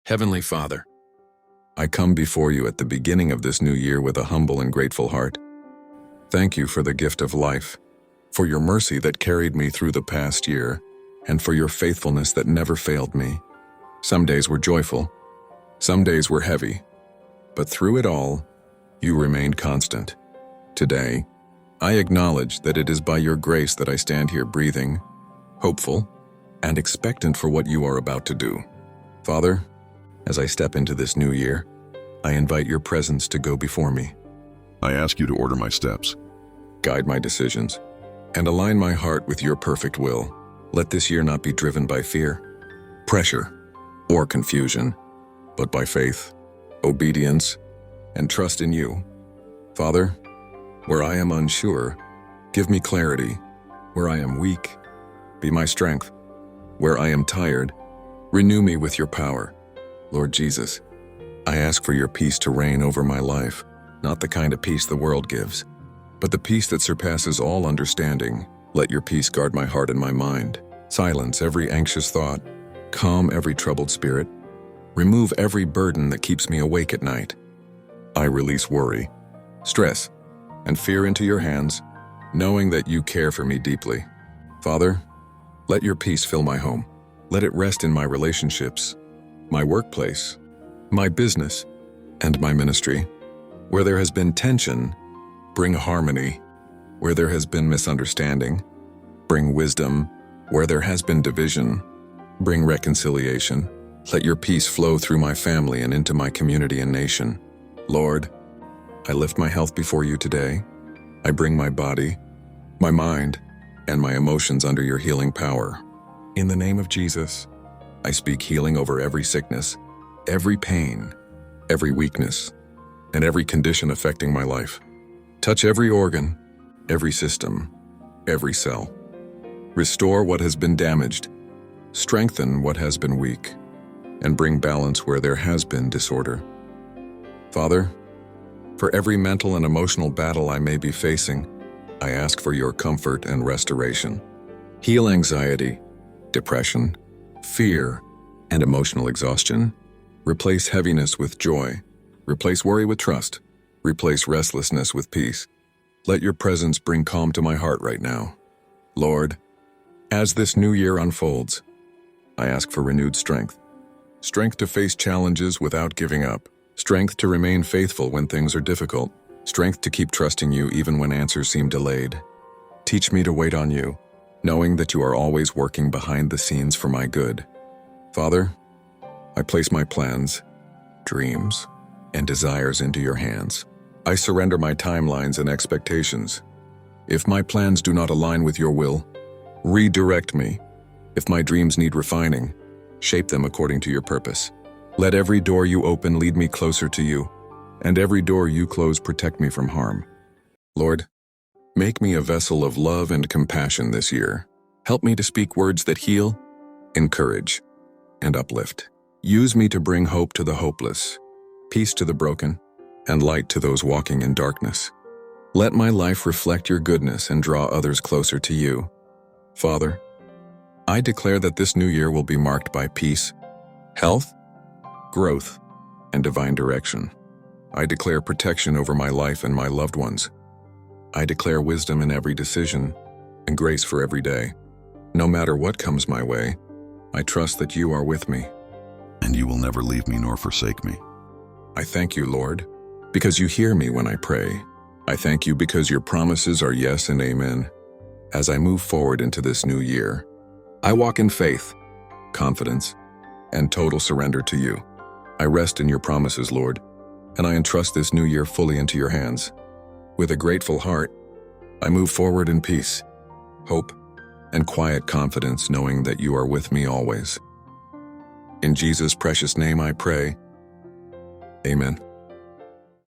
Heavenly Father, I come before you at the beginning of this new year with a humble and grateful heart. Thank you for the gift of life, for your mercy that carried me through the past year, and for your faithfulness that never failed me. Some days were joyful, some days were heavy, but through it all, you remained constant. Today, I acknowledge that it is by your grace that I stand here breathing, hopeful, and expectant for what you are about to do. Father, as I step into this new year, I invite your presence to go before me. I ask you to order my steps, Guide my decisions, and align my heart with your perfect will. Let this year not be driven by fear, pressure, or confusion, but by faith, obedience, and trust in you. Father, where I am unsure, give me clarity. Where I am weak, be my strength. Where I am tired, renew me with your power. Lord Jesus, I ask for your peace to reign over my life, not the kind of peace the world gives, but the peace that surpasses all understanding. Let your peace guard my heart and my mind. Silence every anxious thought, calm every troubled spirit, remove every burden that keeps me awake at night. I release worry, stress, and fear into your hands, knowing that you care for me deeply. Father, let your peace fill my home. Let it rest in my relationships, my workplace, my business, and my ministry. Where there has been tension, bring harmony. Where there has been misunderstanding, bring wisdom. Where there has been division, bring reconciliation. Let your peace flow through my family and into my community and nation. Lord, I lift my health before you today. I bring my body, my mind, and my emotions under your healing power. In the name of Jesus, I speak healing over every sickness, every pain, every weakness, and every condition affecting my life. Touch every organ, every system, every cell. Restore what has been damaged, strengthen what has been weak, and bring balance where there has been disorder. Father, for every mental and emotional battle I may be facing, I ask for your comfort and restoration. Heal anxiety, depression, fear, and emotional exhaustion. Replace heaviness with joy. Replace worry with trust. Replace restlessness with peace. Let your presence bring calm to my heart right now. Lord, as this new year unfolds, I ask for renewed strength. Strength to face challenges without giving up. Strength to remain faithful when things are difficult. Strength to keep trusting you even when answers seem delayed. Teach me to wait on you, knowing that you are always working behind the scenes for my good. Father, I place my plans, dreams, and desires into your hands. I surrender my timelines and expectations. If my plans do not align with your will, redirect me. If my dreams need refining, shape them according to your purpose. Let every door you open lead me closer to you, and every door you close protect me from harm. Lord, make me a vessel of love and compassion this year. Help me to speak words that heal, encourage, and uplift. Use me to bring hope to the hopeless, peace to the broken, and light to those walking in darkness. Let my life reflect your goodness and draw others closer to you. Father, I declare that this new year will be marked by peace, health, growth, and divine direction. I declare protection over my life and my loved ones. I declare wisdom in every decision and grace for every day. No matter what comes my way, I trust that you are with me. and you will never leave me nor forsake me. I thank you, Lord, because you hear me when I pray. I thank you because your promises are yes and amen. As I move forward into this new year, I walk in faith, confidence, and total surrender to you. I rest in your promises, Lord, and I entrust this new year fully into your hands. With a grateful heart, I move forward in peace, hope, and quiet confidence, knowing that you are with me always. In Jesus' precious name I pray. Amen.